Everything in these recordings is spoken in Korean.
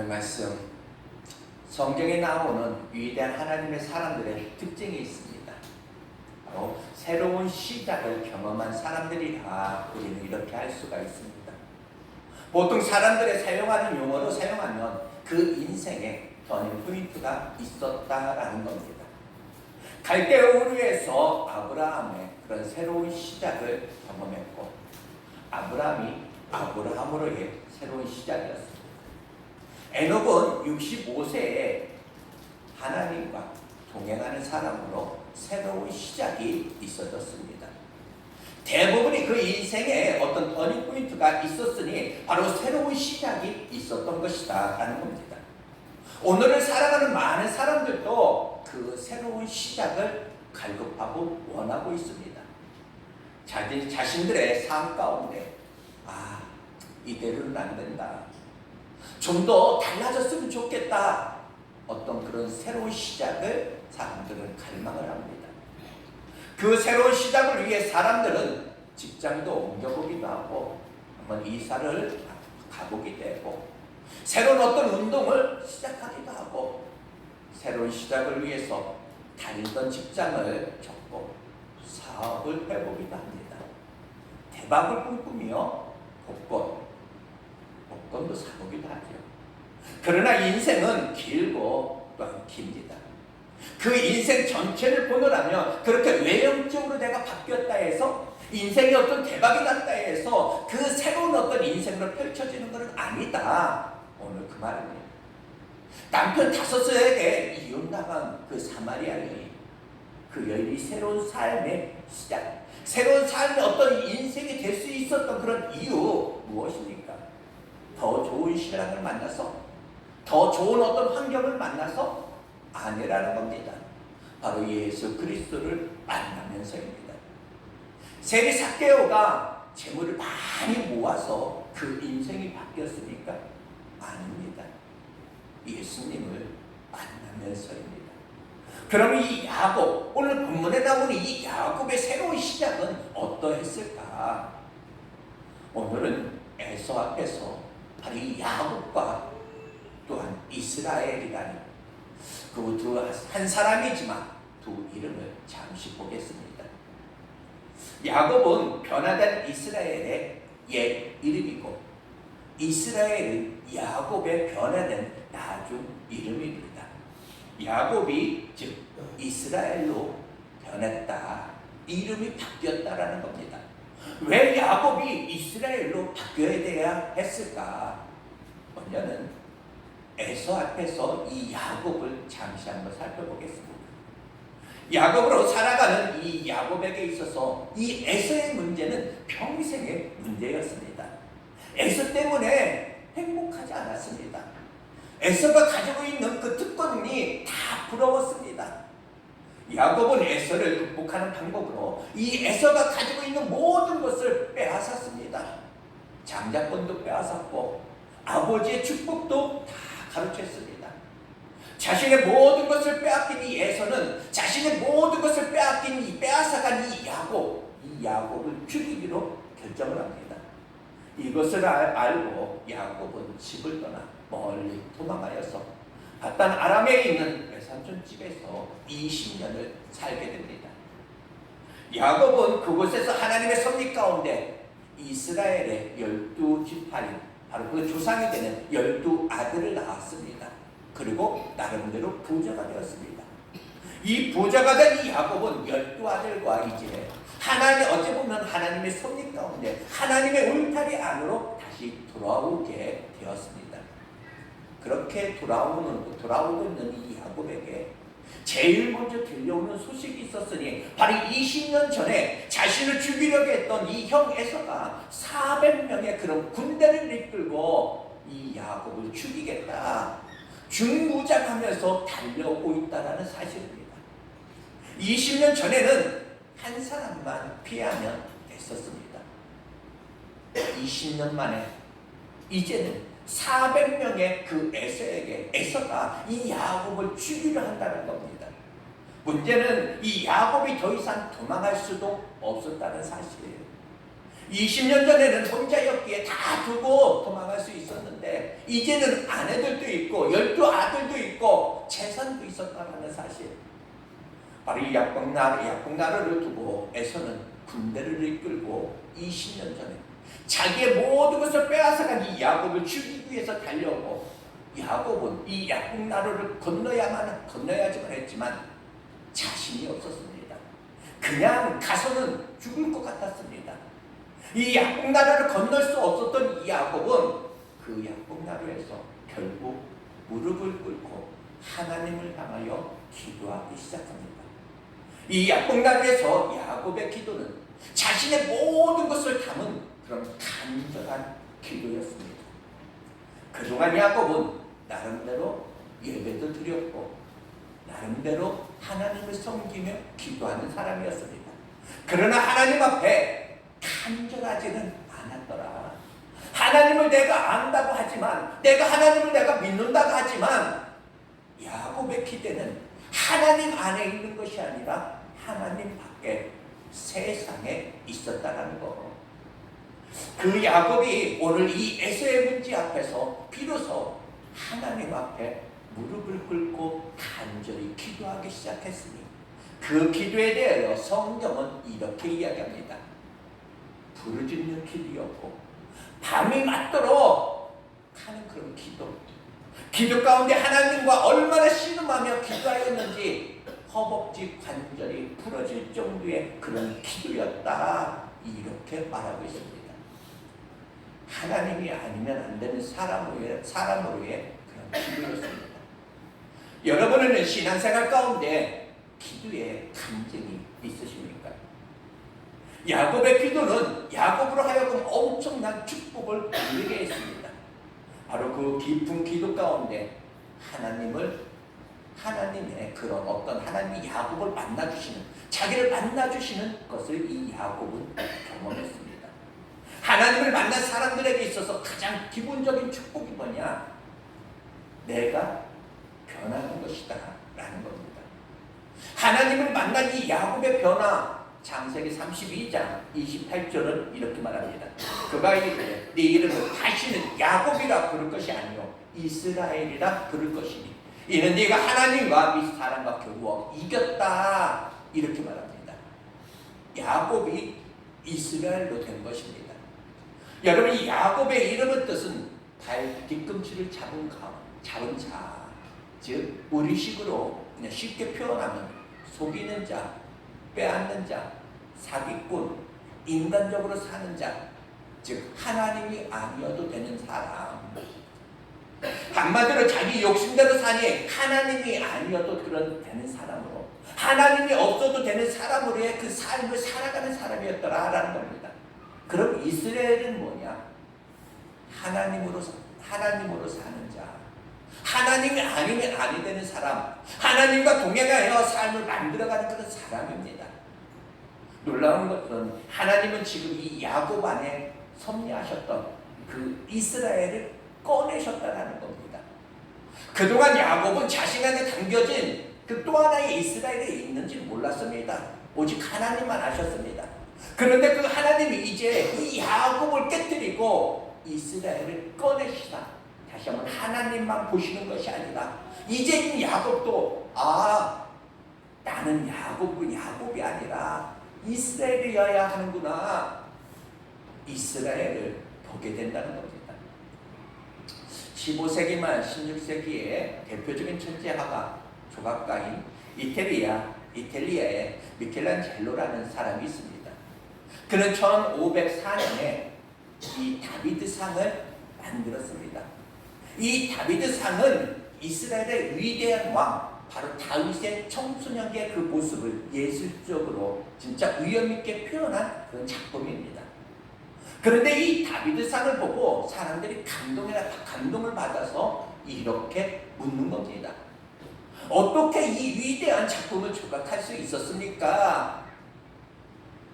오늘 말씀 성경에 나오는 위대한 하나님의 사람들의 특징이 있습니다. 바로 새로운 시작을 경험한 사람들이라 우리는 이렇게 할 수가 있습니다. 보통 사람들의 사용하는 용어로 사용하면 그 인생에 터닝 포인트가 있었다라는 겁니다. 갈대아 우르에서 아브라함의 그런 새로운 시작을 경험했고, 아브라함이 아브라함으로의 새로운 시작이었습니다. 에녹은 65세에 하나님과 동행하는 사람으로 새로운 시작이 있어졌습니다. 대부분이 그 인생에 어떤 터닝 포인트가 있었으니 바로 새로운 시작이 있었던 것이다 라는 겁니다. 오늘을 살아가는 많은 사람들도 그 새로운 시작을 갈급하고 원하고 있습니다. 자신들의 삶 가운데 이대로는 안 된다, 좀 더 달라졌으면 좋겠다, 어떤 그런 새로운 시작을 사람들은 갈망을 합니다. 그 새로운 시작을 위해 사람들은 직장도 옮겨보기도 하고 한번 이사를 가보기도 하고 새로운 어떤 운동을 시작하기도 하고 새로운 시작을 위해서 다니던 직장을 접고 사업을 해보기도 합니다. 대박을 꿈꾸며 복권도 사보기도 하죠. 그러나 인생은 길고 또한 깁니다. 그 인생 전체를 보느라면 그렇게 외형적으로 내가 바뀌었다 해서 인생에 어떤 대박이 났다 해서 그 새로운 어떤 인생으로 펼쳐지는 것은 아니다. 오늘 그 말입니다. 남편 5에게 이혼당한 그 사마리아 여인, 그 여인이 새로운 삶의 시작, 새로운 삶의 어떤 인생이 될 수 있었던 그런 이유 무엇입니까? 더 좋은 신랑을 만나서, 더 좋은 어떤 환경을 만나서 아내라는 겁니다. 바로 예수 그리스도를 만나면서입니다. 세리 삭개오가 재물을 많이 모아서 그 인생이 바뀌었습니까? 아닙니다. 예수님을 만나면서입니다. 그럼 이 야곱, 오늘 본문에 나오는 이 야곱의 새로운 시작은 어떠했을까? 오늘은 에서 앞에서 바로 이 야곱과 또한 이스라엘이라는 그 두 한 사람이지만 두 이름을 잠시 보겠습니다. 야곱은 변화된 이스라엘의 옛 이름이고, 이스라엘은 야곱의 변화된 나중 이름입니다. 야곱이 즉 이스라엘로 변했다, 이름이 바뀌었다라는 겁니다. 왜 야곱이 이스라엘로 바뀌어야 돼야 했을까? 먼저는 에서 앞에서 이 야곱을 잠시 한번 살펴보겠습니다. 야곱으로 살아가는 이 야곱에게 있어서 이 에서의 문제는 평생의 문제였습니다. 에서 때문에 행복하지 않았습니다. 에서가 가지고 있는 그 특권이 다 부러웠습니다. 야곱은 에서를 극복하는 방법으로 이 에서가 가지고 있는 모든 것을 빼앗았습니다. 장자권도 빼앗았고 아버지의 축복도 다 가르쳤습니다. 자신의 모든 것을 빼앗긴 이 에서는 자신의 모든 것을 빼앗아간 이 야곱을 죽이기로 결정을 합니다. 이것을 알고 야곱은 집을 떠나 멀리 도망하여서 바단 아람에 있는 외삼촌 집에서 20년을 살게 됩니다. 야곱은 그곳에서 하나님의 섭리 가운데 이스라엘의 12지파인 바로 그 조상이 되는 12아들을 낳았습니다. 그리고 나름대로 부자가 되었습니다. 이 부자가 된 이 야곱은 12아들과 이제 어찌 보면 하나님의 섭리 가운데 하나님의 울타리 안으로 다시 돌아오게 되었습니다. 그렇게 돌아오고 있는 이 야곱에게 제일 먼저 들려오는 소식이 있었으니 바로 20년 전에 자신을 죽이려고 했던 이 형 에서가 400명의 그런 군대를 이끌고 이 야곱을 죽이겠다, 중무장하면서 달려오고 있다는 사실입니다. 20년 전에는 한 사람만 피하면 됐었습니다. 20년 만에 이제는 400명의 그 에서가 이 야곱을 죽이려 한다는 겁니다. 문제는 이 야곱이 더 이상 도망갈 수도 없었다는 사실이에요. 20년 전에는 혼자였기에 다 두고 도망갈 수 있었는데 이제는 아내들도 있고 바로 이 야복나루를 두고 에서는 군대를 이끌고 20년 전에 자기의 모든 것을 빼앗아간 이 야곱을 죽이기 위해서 달려오고, 야곱은 이 야복나루를 건너야지만 했지만 자신이 없었습니다. 그냥 가서는 죽을 것 같았습니다. 이 야복나루를 건널 수 없었던 이 야곱은 그 야복나루에서 결국 무릎을 꿇고 하나님을 향하여 기도하기 시작합니다. 이 야복나루에서 야곱의 기도는 자신의 모든 것을 담은 그런 간절한 기도였습니다. 그동안 야곱은 나름대로 예배도 드렸고 나름대로 하나님을 섬기며 기도하는 사람이었습니다. 그러나 하나님 앞에 간절하지는 않았더라. 하나님을 내가 안다고 하지만, 내가 믿는다고 하지만, 야곱의 기대는 하나님 안에 있는 것이 아니라 하나님 밖에 세상에 있었다는 거. 그 야곱이 오늘 이 에서의 문제 앞에서 비로소 하나님 앞에 무릎을 꿇고 간절히 기도하기 시작했으니, 그 기도에 대하여 성경은 이렇게 이야기합니다. 부르짖는 기도였고 밤이 맞도록 하는 그런 기도 가운데 하나님과 얼마나 신음하며 기도하였는지 허벅지 관절이 부러질 정도의 그런 기도였다, 이렇게 말하고 있습니다. 하나님이 아니면 안 되는 사람으로의 그런 기도였습니다. 여러분은 신앙생활 가운데 기도에 간증이 있으십니까? 야곱의 기도는 야곱으로 하여금 엄청난 축복을 누리게 했습니다. 바로 그 깊은 기도 가운데 하나님의 그런 어떤 하나님이 야곱을 만나주시는, 자기를 만나주시는 것을 이 야곱은 경험했습니다. 하나님을 만난 사람들에게 있어서 가장 기본적인 축복이 뭐냐? 내가 변하는 것이다 라는 겁니다. 하나님을 만난 이 야곱의 변화, 창세기 32장 28절은 이렇게 말합니다. 그가 이르되 네 이름을 다시는 야곱이라 부를 것이 아니요 이스라엘이라 부를 것이니 이는 네가 하나님과 네 사람과 겨루어 이겼다, 이렇게 말합니다. 야곱이 이스라엘로 된 것입니다. 여러분, 이 야곱의 이름의 뜻은 발 뒤꿈치를 잡은 자, 즉 우리식으로 그냥 쉽게 표현하면 속이는 자, 빼앗는 자, 사기꾼, 인간적으로 사는 자, 즉 하나님이 아니어도 되는 사람. 한마디로 자기 욕심대로 사니 하나님이 아니어도 되는 사람으로, 하나님이 없어도 되는 사람으로의 그 삶을 살아가는 사람이었더라라는 겁니다. 그럼 이스라엘은 뭐냐? 하나님으로 사는 자, 하나님이 아니면 아니 되는 사람, 하나님과 동행하여 삶을 만들어가는 그런 사람입니다. 놀라운 것은 하나님은 지금 이 야곱 안에 섭리하셨던 그 이스라엘을 꺼내셨다는 겁니다. 그동안 야곱은 자신 안에 담겨진 그 또 하나의 이스라엘이 있는지 몰랐습니다. 오직 하나님만 아셨습니다. 그런데 그 하나님이 이제 이 야곱을 깨뜨리고 이스라엘을 꺼내시다. 다시 한번 하나님만 보시는 것이 아니라 이제 이 야곱도 나는 야곱이 아니라 이스라엘이어야 하는구나, 이스라엘을 보게 된다는 겁니다. 15세기 말 16세기에 대표적인 천재화가 조각가인 이탈리아의 미켈란젤로라는 사람이 있습니다. 그는 1504년에 이 다비드상을 만들었습니다. 이 다비드상은 이스라엘의 위대한 왕, 바로 다윗의 청소년기의 그 모습을 예술적으로 진짜 위엄있게 표현한 그런 작품입니다. 그런데 이 다비드상을 보고 사람들이 감동을 받아서 이렇게 묻는 겁니다. 어떻게 이 위대한 작품을 조각할 수 있었습니까?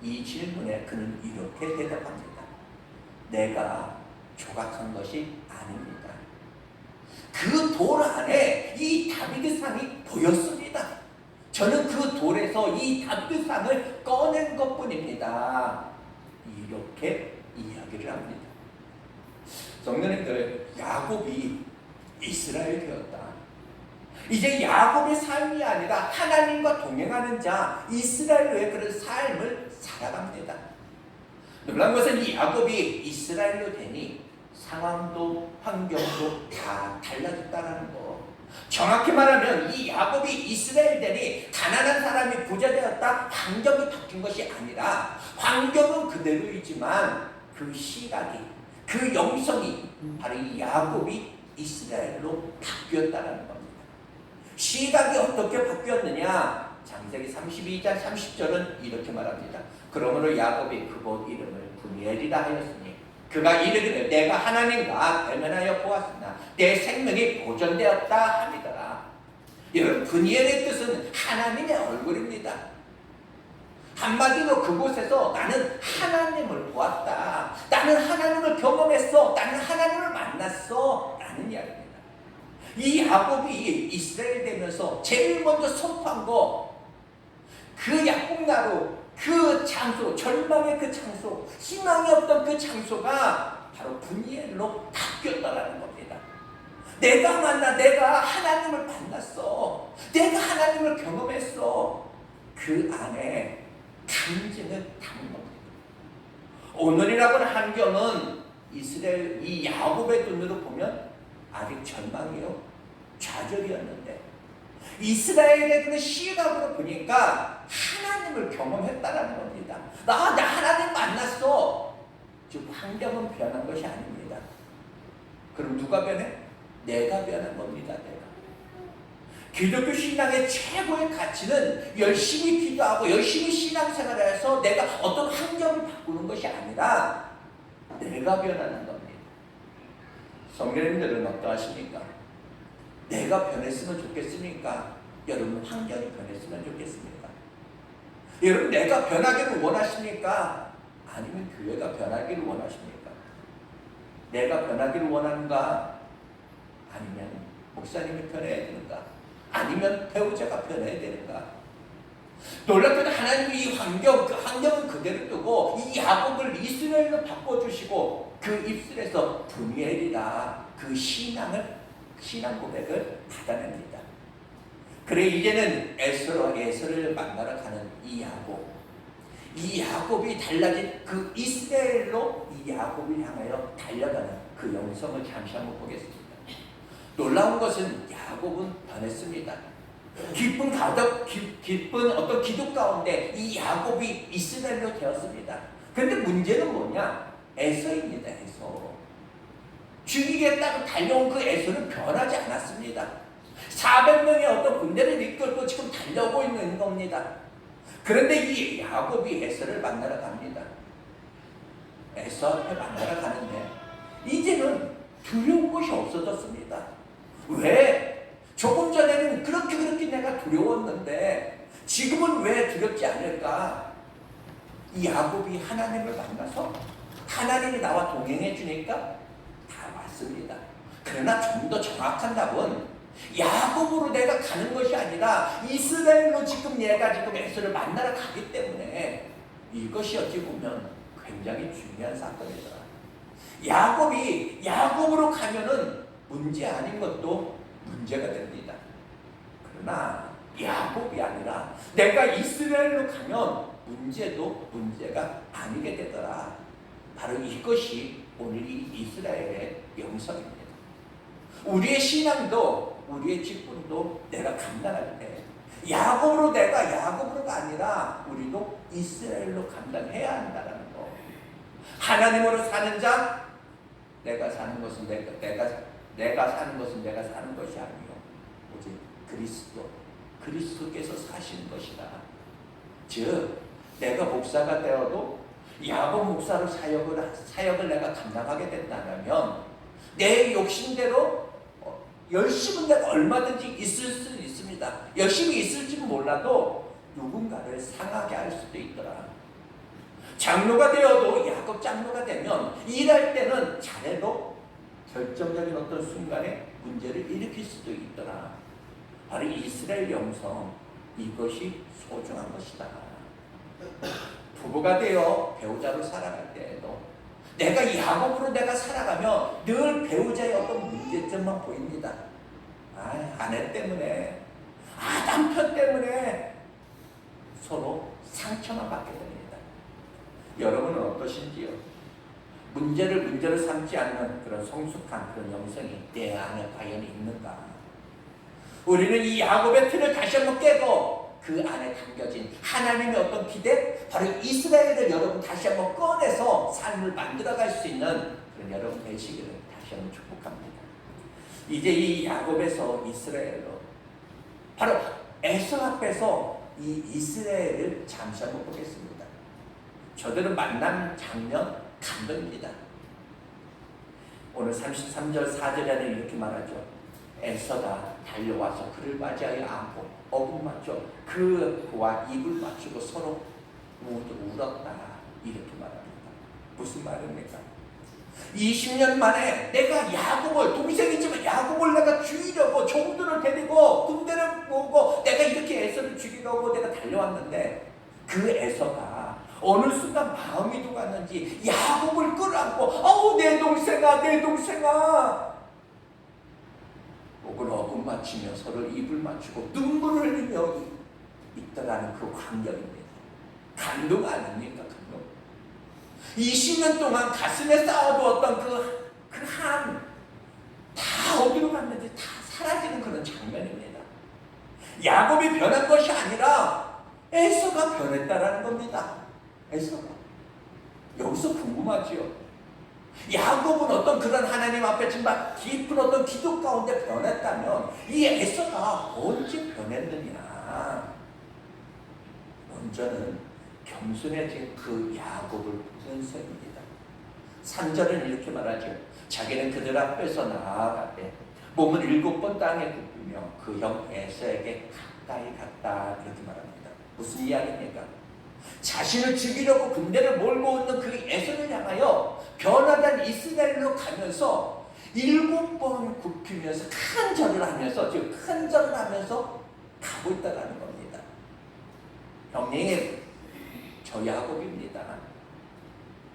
이 질문에 그는 이렇게 대답합니다. 내가 조각한 것이 아닙니다. 그 돌 안에 이 다비드상이 보였습니다. 저는 그 돌에서 이 다비드상을 꺼낸 것뿐입니다. 이렇게 이야기를 합니다. 성도님들, 야곱이 이스라엘 되었다. 이제 야곱의 삶이 아니라 하나님과 동행하는 자 이스라엘로의 그런 삶을 살아갑니다. 놀라운 것은 이 야곱이 이스라엘로 되니 상황도 환경도 다 달라졌다는 거. 정확히 말하면 이 야곱이 이스라엘 되니 가난한 사람이 부자 되었다, 환경이 바뀐 것이 아니라 환경은 그대로이지만 그 시각이, 그 영성이 바로 이 야곱이 이스라엘로 바뀌었다는 겁니다. 시각이 어떻게 바뀌었느냐? 창세기 32장 30절은 이렇게 말합니다. 그러므로 야곱이 그곳 이름을 브니엘이라 하였으니 그가 이르기를 내가 하나님과 대면하여 보았으나 내 생명이 보존되었다 함이더라. 여러분, 브니엘의 뜻은 하나님의 얼굴입니다. 한마디로 그곳에서 나는 하나님을 보았다, 나는 하나님을 경험했어, 나는 하나님을 만났어 라는 이야기입니다. 이 야곱이 이스라엘 되면서 제일 먼저 선포한 거, 그 약국나루, 그 장소, 절망의 그 장소, 희망이 없던 그 장소가 바로 브니엘로 바뀌었다라는 겁니다. 내가 하나님을 만났어, 내가 하나님을 경험했어. 그 안에 간증을 담은 겁니다. 오늘이라고는 환경은 이스라엘, 이 야곱의 눈으로 보면 아직 절망이요, 좌절이었는데 이스라엘의 그 시각으로 보니까 하나님을 경험했다라는 겁니다. 나 하나님 만났어. 즉 환경은 변한 것이 아닙니다. 그럼 누가 변해? 내가 변한 겁니다. 내가. 기독교 신앙의 최고의 가치는 열심히 기도하고 열심히 신앙생활을 해서 내가 어떤 환경을 바꾸는 것이 아니라 내가 변하는 겁니다. 성도님들은 어떠하십니까? 내가 변했으면 좋겠습니까? 여러분, 환경이 변했으면 좋겠습니까? 여러분, 내가 변하기를 원하십니까? 아니면 교회가 변하기를 원하십니까? 내가 변하기를 원하는가? 아니면 목사님이 변해야 되는가? 아니면 배우자가 변해야 되는가? 놀랍게도 하나님이 이 환경, 그 환경은 그대로 두고 이 야곱을 이스라엘로 바꿔주시고 그 입술에서 브니엘이라 그 신앙 고백을 받아냅니다. 그래 이제는 에서를 만나러 가는 이 야곱이 달라진 그 이스라엘로 이 야곱을 향하여 달려가는 그 영성을 잠시 한번 보겠습니다. 놀라운 것은 야곱은 변했습니다. 기쁜 어떤 기도 가운데 이 야곱이 이스라엘로 되었습니다. 그런데 문제는 뭐냐? 에서입니다. 에서. 죽이겠다고 달려온 그 에서는 변하지 않았습니다. 400명의 어떤 군대를 이끌고 지금 달려오고 있는 겁니다. 그런데 이 야곱이 에서를 만나러 갑니다. 에서 앞에 만나러 가는데 이제는 두려운 것이 없어졌습니다. 왜? 조금 전에는 그렇게 내가 두려웠는데 지금은 왜 두렵지 않을까? 이 야곱이 하나님을 만나서 하나님이 나와 동행해 주니까 다 왔습니다. 그러나 좀 더 정확한 답은 야곱으로 내가 가는 것이 아니라 이스라엘로 지금 에서를 만나러 가기 때문에 이것이 어찌 보면 굉장히 중요한 사건이더라. 야곱이 야곱으로 가면은 문제 아닌 것도 문제가 됩니다. 그러나 야곱이 아니라 내가 이스라엘로 가면 문제가 아니게 되더라. 바로 이것이 오늘 이 이스라엘의 영성입니다. 우리의 신앙도 우리의 직분도 내가 감당할 때 내가 야곱으로가 아니라 우리도 이스라엘로 감당해야 한다는 거. 하나님으로 사는 자, 내가 사는 것은 내가 사는 것이 아니요 오직 그리스도께서 사시는 것이다. 즉 내가 목사가 되어도 야곱 목사로 사역을 내가 감당하게 된다면 내 욕심대로 열심은 내가 얼마든지 있을 수 있습니다. 열심히 있을지는 몰라도 누군가를 상하게 할 수도 있더라. 장로가 되어도 야곱 장로가 되면 일할 때는 잘해도 결정적인 어떤 순간에 문제를 일으킬 수도 있더라. 바로 이스라엘 영성, 이것이 소중한 것이다. 부부가 되어 배우자로 살아갈 때에도 내가 야곱으로 살아가면 늘 배우자의 어떤 문제점만 보입니다. 아내 때문에, 남편 때문에 서로 상처만 받게 됩니다. 여러분은 어떠신지요? 문제를 문제로 삼지 않는 그런 성숙한 그런 영성이 내 안에 과연 있는가? 우리는 이 야곱의 틀을 다시 한번 깨고 그 안에 담겨진 하나님의 어떤 기대, 바로 이스라엘을 여러분 다시 한번 꺼내서 삶을 만들어갈 수 있는 그런 여러분 되시기를 다시 한번 축복합니다. 이제 이 야곱에서 이스라엘로, 바로 에서 앞에서 이 이스라엘을 잠시 한번 보겠습니다. 저들은 만난 장면 감동입니다. 오늘 33절 4절에는 이렇게 말하죠. 에서가 달려와서 그를 맞이하여 안고 어금 맞죠. 그와 입을 맞추고 서로 모두 울었다. 이렇게 말합니다. 무슨 말입니까? 20년 만에 내가 야곱을, 동생이지만 야곱을 내가 죽이려고 종들을 데리고 군대를 모으고 내가 이렇게 에서를 죽이려고 내가 달려왔는데, 그 에서가 어느 순간 마음이 동했는지 야곱을 끌어안고 내 동생아 내 동생아, 목을 어금 맞추며 서로 입을 맞추고 눈물을 흘리며 있더라는 그 광경입니다. 감동 아닙니까? 감동. 20년 동안 가슴에 쌓아두었던 그 한 다 어디로 갔는지 다 사라지는 그런 장면입니다. 야곱이 변한 것이 아니라 에서가 변했다라는 겁니다. 에서가. 여기서 궁금하지요. 야곱은 어떤 그런 하나님 앞에 정말 깊은 어떤 기도 가운데 변했다면 이 에서가 언제 변했느냐? 먼저는 겸손해진 그 야곱을 보는 셈입니다. 3절은 이렇게 말하죠. 자기는 그들 앞에서 나아가되 몸을 7번 땅에 굽히며 그 형 에서에게 가까이 갔다. 이렇게 말합니다. 무슨 이야기입니까? 자신을 죽이려고 군대를 몰고 있는 그 에서를 향하여 변화된 이스라엘로 가면서 7번 굽히면서 큰 절을 하면서, 즉 큰 절을 하면서 가고 있다는 겁니다. 형님, 저 야곱입니다.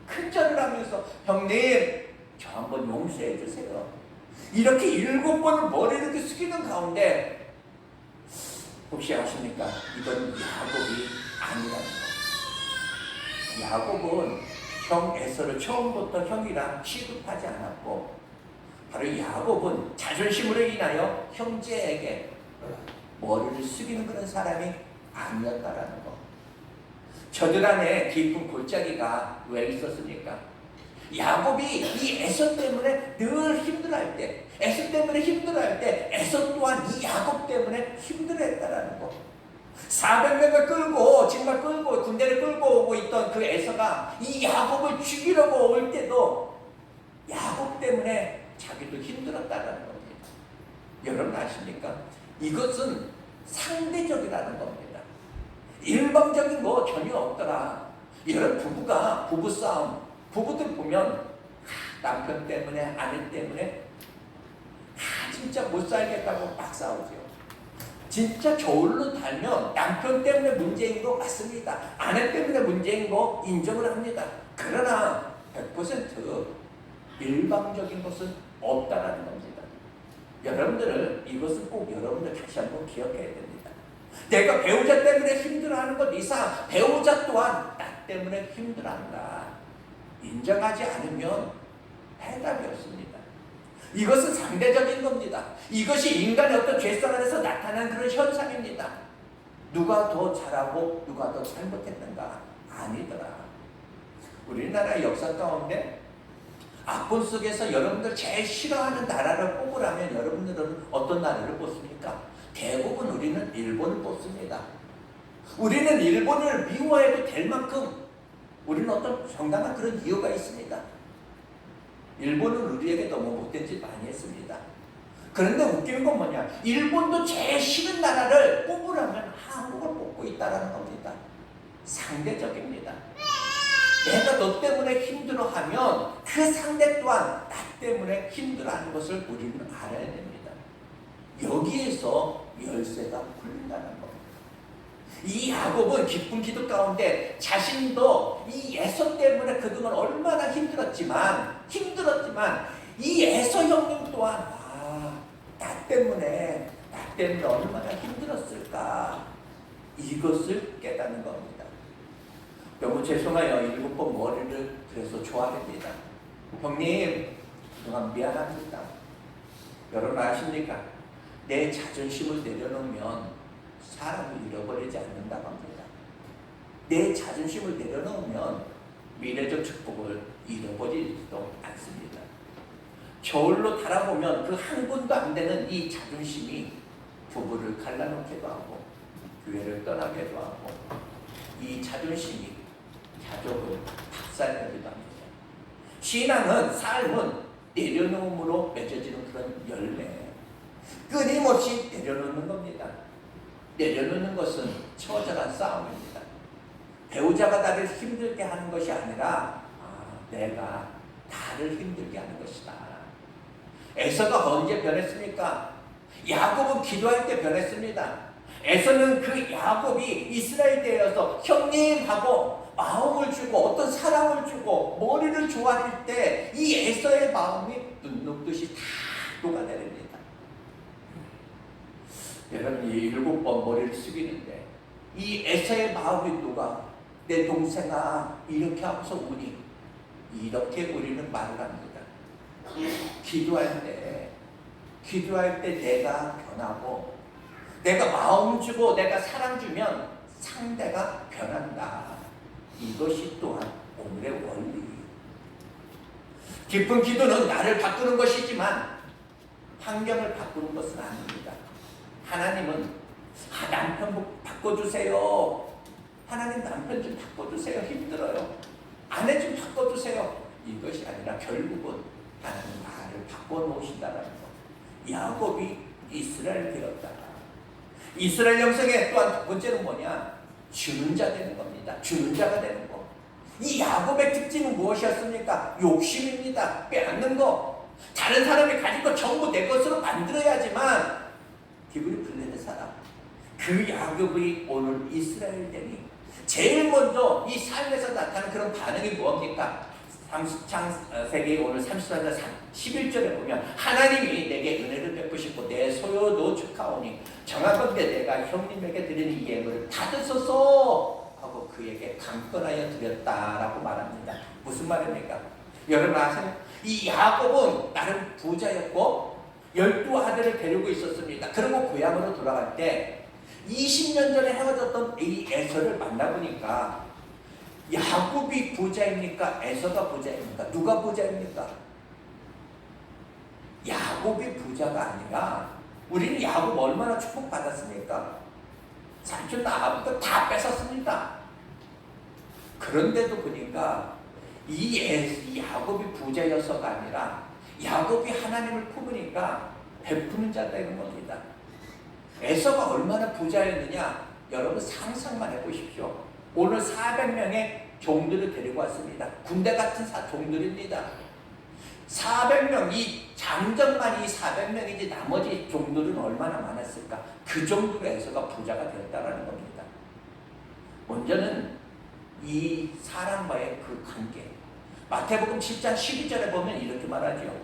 큰 절을 하면서 형님, 저 한번 용서해 주세요. 이렇게 7번을 머리를 이렇게 숙이는 가운데 혹시 아십니까? 이건 야곱이 아니라는 거. 야곱은 형 에서를 처음부터 형이랑 취급하지 않았고, 바로 야곱은 자존심으로 인하여 형제에게 머리를 숙이는 그런 사람이 아니었다라는 거. 저들 안에 깊은 골짜기가 왜 있었습니까? 야곱이 이 에서 때문에 늘 힘들어할 때, 에서 때문에 힘들어할 때, 에서 또한 이 야곱 때문에 힘들어했다라는 거. 400명을 끌고, 정말 끌고, 군대를 끌고 오고 있던 그 에서가 이 야곱을 죽이려고 올 때도 야곱 때문에 자기도 힘들었다라는 겁니다. 여러분 아십니까? 이것은 상대적이라는 겁니다. 일방적인 거 전혀 없더라. 여러분 부부가 부부싸움, 부부들 보면 남편 때문에 아내 때문에 진짜 못 살겠다고 막 싸우죠. 진짜 저울로 달면 남편 때문에 문제인 거 맞습니다. 아내 때문에 문제인 거 인정을 합니다. 그러나 100% 일방적인 것은 없다라는 겁니다. 여러분들은 이것은 꼭 여러분들 다시 한번 기억해야 됩니다. 내가 배우자 때문에 힘들어하는 것 이상 배우자 또한 나 때문에 힘들어한다. 인정하지 않으면 해답이 없습니다. 이것은 상대적인 겁니다. 이것이 인간의 어떤 죄성 안에서 나타난 그런 현상입니다. 누가 더 잘하고 누가 더 잘못했는가? 아니더라. 우리나라 역사 가운데 악본 속에서 여러분들 제일 싫어하는 나라를 뽑으라면 여러분들은 어떤 나라를 뽑습니까? 대부분 우리는 일본을 뽑습니다. 우리는 일본을 미워해도 될 만큼 우리는 어떤 정당한 그런 이유가 있습니다. 일본은 우리에게 너무 못된 짓 많이 했습니다. 그런데 웃기는 건 뭐냐? 일본도 제일 싫은 나라를 뽑으라면 한국을 뽑고 있다는 겁니다. 상대적입니다. 내가 너 때문에 힘들어하면 그 상대 또한 나 때문에 힘들어하는 것을 우리는 알아야 됩니다. 여기에서 열쇠가 풀린다는 겁니다. 이 야곱은 기쁜 기도 가운데 자신도 이 에서 때문에 그동안 얼마나 힘들었지만 이 에서 형님 또한 나 그때는 얼마나 힘들었을까? 이것을 깨닫는 겁니다. 너무 죄송해요. 7번 머리를 그래서 좋아하게 됩니다. 형님, 그동안 미안합니다. 여러분 아십니까? 내 자존심을 내려놓으면 사람을 잃어버리지 않는다고 합니다. 내 자존심을 내려놓으면 미래적 축복을 잃어버리지도 않습니다. 저울로 달아보면 그 한 군도 안 되는 이 자존심이 부부를 갈라놓기도 하고 교회를 떠나기도 하고 이 자존심이 가족을 박살내기도 합니다. 신앙은 삶은 내려놓음으로 맺어지는 그런 열매, 끊임없이 내려놓는 겁니다. 내려놓는 것은 처절한 싸움입니다. 배우자가 나를 힘들게 하는 것이 아니라 내가 나를 힘들게 하는 것이다. 에서가 언제 변했습니까? 야곱은 기도할 때 변했습니다. 에서는 그 야곱이 이스라엘 때여서 형님 하고 마음을 주고 어떤 사랑을 주고 머리를 조아릴 때 이 에서의 마음이 눈 녹듯이 다 녹아내립니다. 여러분이 7번 머리를 숙이는데 이 에서의 마음이 녹아 내 동생아 이렇게 하고서 우니 이렇게 우리는 말을 합니다. 기도할 때 내가 변하고 내가 마음 주고 내가 사랑 주면 상대가 변한다. 이것이 또한 오늘의 원리. 깊은 기도는 나를 바꾸는 것이지만 환경을 바꾸는 것은 아닙니다. 하나님은 남편 바꿔주세요. 하나님 남편 좀 바꿔주세요. 힘들어요. 아내 좀 바꿔주세요. 이것이 아니라 결국은 하나님 나를 바꿔놓으신다는 것. 야곱이 이스라엘 되었다. 이스라엘 영성의 또한 두 번째는 뭐냐? 주는 자 되는 겁니다. 주는 자가 되는 거. 이 야곱의 특징은 무엇이었습니까? 욕심입니다. 빼앗는 거. 다른 사람이 가진 거 전부 내 것으로 만들어야지만 기분이 풀리는 사람. 그 야곱이 오늘 이스라엘 되니 제일 먼저 이 삶에서 나타나는 그런 반응이 무엇입니까? 창세기 오늘 34장 11절에 보면 하나님이 내게 은혜를 베푸시고 내 소요도 축하오니 정하건대 내가 형님에게 드리는 이 예물을 받으소서 하고 그에게 강권하여 드렸다라고 말합니다. 무슨 말입니까? 여러분 아세요? 이 야곱은 나름 부자였고 12아들을 데리고 있었습니다. 그리고 고향으로 돌아갈 때 20년 전에 헤어졌던 이 에서를 만나보니까 야곱이 부자입니까? 에서가 부자입니까? 누가 부자입니까? 야곱이 부자가 아니라 우리는 야곱 얼마나 축복받았습니까? 삼촌 아버지가 다 뺏었습니다. 그런데도 보니까 이 야곱이 부자여서가 아니라 야곱이 하나님을 품으니까 베푸는 자다 이런 겁니다. 에서가 얼마나 부자였느냐? 여러분 상상만 해보십시오. 오늘 400명의 종들을 데리고 왔습니다. 군대 같은 종들입니다. 400명, 이 장정만 이 400명이지 나머지 종들은 얼마나 많았을까? 그 정도로 에서가 부자가 되었다는 겁니다. 먼저는 이 사람과의 그 관계. 마태복음 7장 12절에 보면 이렇게 말하죠.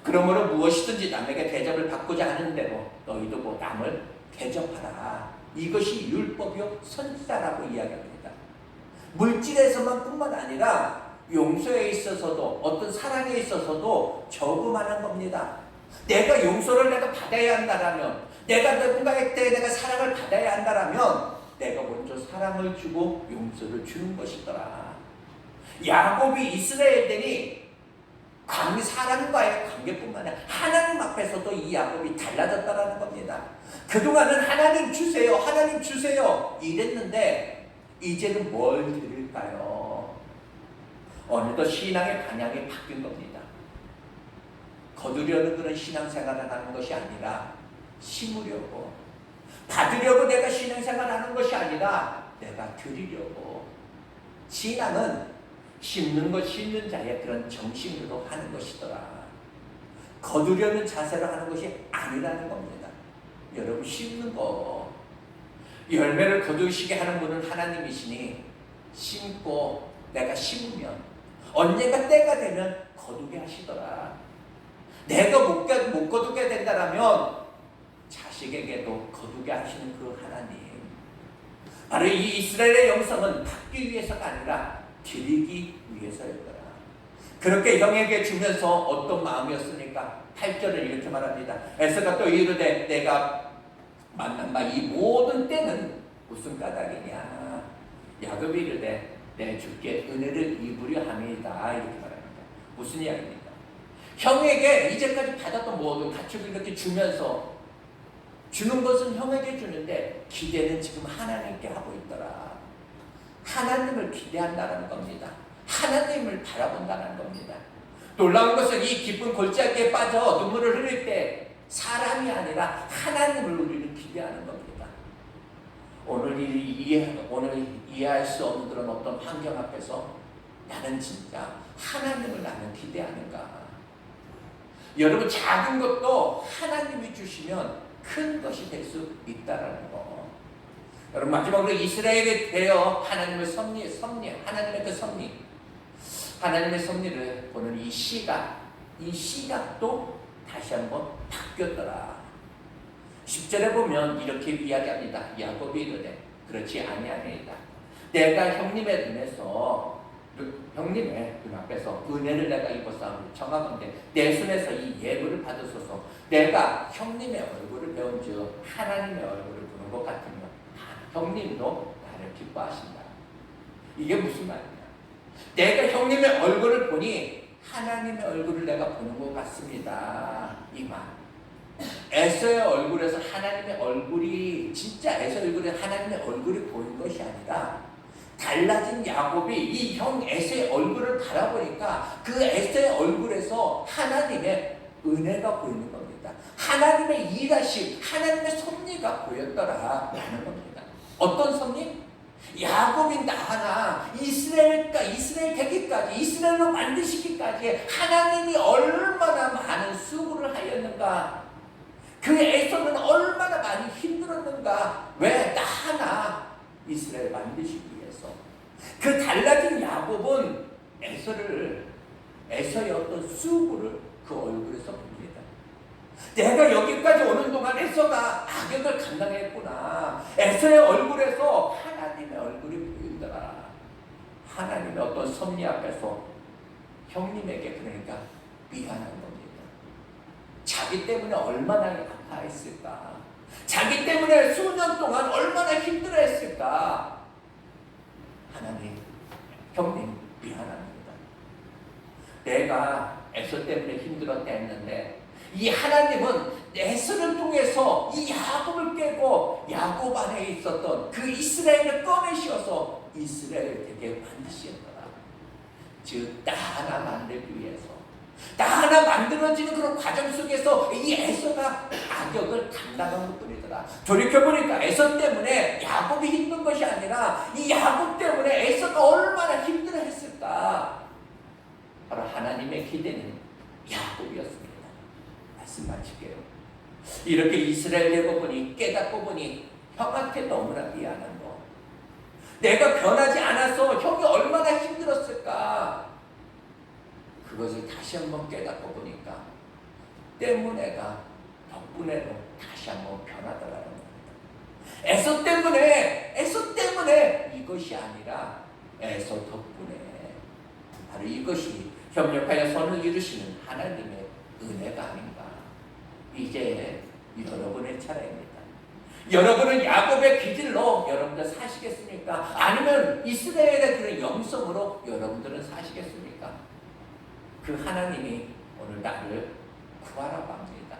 그러므로 무엇이든지 남에게 대접을 받고자 하는 대로 너희도 뭐 남을 대접하라. 이것이 율법이요 선지자라고 이야기합니다. 물질에서만 뿐만 아니라 용서에 있어서도 어떤 사랑에 있어서도 저금하는 겁니다. 내가 용서를 내가 받아야 한다라면 내가 누군가에 대해 내가 사랑을 받아야 한다라면 내가 먼저 사랑을 주고 용서를 주는 것이더라. 야곱이 이스라엘 되니 사람과의 관계뿐만 아니라 하나님 앞에서도 이 야곱이 달라졌다는 겁니다. 그동안은 하나님 주세요, 하나님 주세요 이랬는데 이제는 뭘 드릴까요? 어느덧 신앙의 방향이 바뀐 겁니다. 거두려는 그런 신앙생활을 하는 것이 아니라 심으려고, 받으려고 내가 신앙생활을 하는 것이 아니라 내가 드리려고. 신앙은 심는 것 심는 자의 그런 정신으로 하는 것이더라. 거두려는 자세로 하는 것이 아니라는 겁니다. 여러분 심는 거, 열매를 거두시게 하는 분은 하나님이시니 심고 내가 심으면 언젠가 때가 되면 거두게 하시더라. 내가 못 거두게 된다라면 자신 자식에게도 거두게 하시는 그 하나님, 바로 이 이스라엘의 영성은 받기 위해서가 아니라 드리기 위해서였더라. 그렇게 형에게 주면서 어떤 마음이었습니까? 8절을 이렇게 말합니다. 에서가 또 이르되 내가 만난 바 이 모든 때는 무슨 까닭이냐. 야곱이 이르되 내 주께 은혜를 입으려 함이다. 이렇게 말합니다. 무슨 이야기입니까? 형에게 이제까지 받았던 모든 가축을 이렇게 주면서 주는 것은 형에게 주는데 기대는 지금 하나님께 하고 있더라. 하나님을 기대한다는 겁니다. 하나님을 바라본다는 겁니다. 놀라운 것은 이 깊은 골짜기에 빠져 눈물을 흘릴 때 사람이 아니라 하나님을 우리는 기대하는 겁니다. 오늘 이해할 수 없는 그런 어떤 환경 앞에서 나는 진짜 하나님을 나는 기대하는가. 여러분, 작은 것도 하나님이 주시면 큰 것이 될 수 있다라는 거. 여러분, 마지막으로 이스라엘에 대하여 하나님의 섭리, 하나님의 그 섭리, 하나님의 섭리를 보는 이 시각도 다시 한번 바뀌었더라. 10절에 보면 이렇게 이야기합니다. 야곱이 이르되 그렇지 아니하니이다. 내가 형님의 눈에서, 형님의 눈 앞에서 은혜를 내가 입었사오니 청하건대 내 손에서 이 예물을 받으소서. 내가 형님의 얼굴을 배운즉 하나님의 얼굴을 보는 것 같으며 형님도 나를 기뻐하신다. 이게 무슨 말이냐? 내가 형님의 얼굴을 보니 하나님의 얼굴을 내가 보는 것 같습니다. 이 말. 에서의 얼굴에서 하나님의 얼굴이, 진짜 에서의 얼굴에 하나님의 얼굴이 보인 것이 아니라 달라진 야곱이 이 형 에서의 얼굴을 바라보니까 그 에서의 얼굴에서 하나님의 은혜가 보이는 겁니다. 하나님의 일하심, 하나님의 섭리가 보였더라 라는 겁니다. 어떤 섭리? 야곱이 나 하나 이스라엘 되기까지, 이스라엘로 만드시기까지 하나님이 얼마나 많은 수고를 하였는가, 그 에서는 얼마나 많이 힘들었는가. 왜? 나 하나 이스라엘 만드시기 위해서. 그 달라진 야곱은 에서의 어떤 수고를 그 얼굴에서 봅니다. 내가 여기까지 오는 동안 에서가 악역을 감당했구나. 에서의 얼굴에서 하나님의 얼굴이 보인다. 하나님의 어떤 섭리 앞에서 형님에게 그러니까 미안한 겁니다. 자기 때문에 얼마나 아파했을까. 자기 때문에 수년 동안 얼마나 힘들어했을까. 하나님, 형님 미안합니다. 내가 에서 때문에 힘들었다 했는데 이 하나님은 에서를 통해서 이 야곱을 깨고 야곱 안에 있었던 그 이스라엘을 꺼내셔서 이스라엘을 되게 만드시더라. 즉, 나 하나 만들기 위해서, 나 하나 만들어지는 그런 과정 속에서 이 에서가 악역을 감당한 것뿐이더라. 돌이켜보니까 에서 때문에 야곱이 힘든 것이 아니라 이 야곱 때문에 에서가 얼마나 힘들어했을까. 바로 하나님의 기대는 야곱이었습니다. 말씀 마칠게요. 이렇게 이스라엘 되고 보니, 깨닫고 보니 형한테 너무나 미안한 거. 내가 변하지 않아서 형이 얼마나 힘들었을까. 그것을 다시 한번 깨닫고 보니까 때문에가 덕분에로 다시 한번 변하더라는 겁니다. 에서 때문에 이것이 아니라 에서 덕분에, 바로 이것이 협력하여 선을 이루시는 하나님의 은혜가 아닌가. 이제 여러분의 차례입니다. 여러분은 야곱의 기질로 여러분들 사시겠습니까? 아니면 이스라엘의 그런 영성으로 여러분들은 사시겠습니까? 그 하나님이 오늘 나를 구하라고 합니다.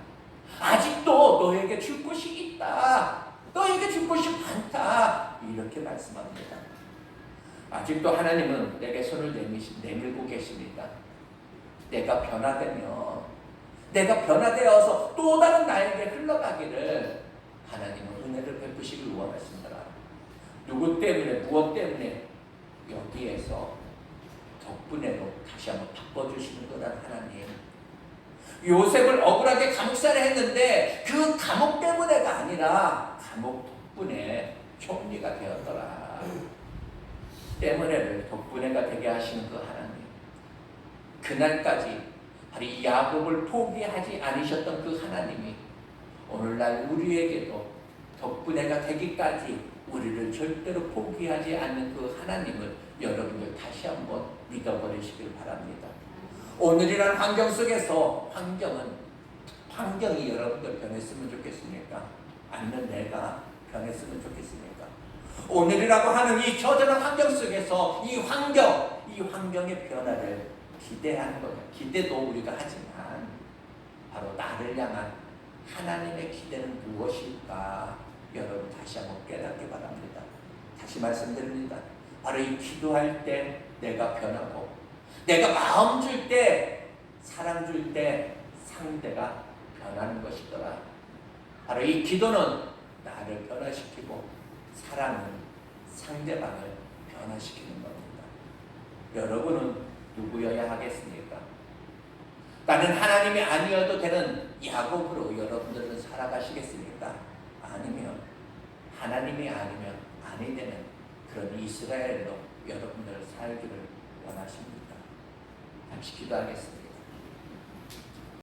아직도 너에게 줄 것이 있다. 너에게 줄 것이 많다. 이렇게 말씀합니다. 아직도 하나님은 내게 손을 내밀고 계십니다. 내가 변화되어서 또 다른 나에게 흘러가기를 하나님은 은혜를 베푸시길 원하십니다. 누구 때문에, 무엇 때문에 여기에서 덕분에도 다시 한번 바꿔주시는 거란 하나님. 요셉을 억울하게 감옥살이 했는데 그 감옥 때문에가 아니라 감옥 덕분에 총리가 되었더라. 때문에를 덕분에가 되게 하시는 그 하나님. 그날까지 바로 이 야곱을 포기하지 않으셨던 그 하나님이 오늘날 우리에게도 덕분에가 되기까지 우리를 절대로 포기하지 않는 그 하나님을 여러분들 다시 한번 믿어버리시길 바랍니다. 오늘이라는 환경 속에서 환경이 여러분들 변했으면 좋겠습니까? 아니면 내가 변했으면 좋겠습니까? 오늘이라고 하는 이 처절한 환경 속에서 이 환경의 변화를 기대하는 거예요. 기대도 우리가 하지만 바로 나를 향한 하나님의 기대는 무엇일까? 여러분 다시 한번 깨닫기 바랍니다. 다시 말씀드립니다. 바로 이 기도할 때 내가 변하고, 내가 마음 줄 때, 사랑 줄 때 상대가 변하는 것이더라. 바로 이 기도는 나를 변화시키고, 사랑은 상대방을 변화시키는 겁니다. 여러분은 누구여야 하겠습니까? 나는 하나님이 아니어도 되는 야곱으로 여러분들은 살아가시겠습니까? 아니면 하나님이 아니면 아니 되는 그런 이스라엘로 여러분들 살기를 원하십니까? 잠시 기도하겠습니다.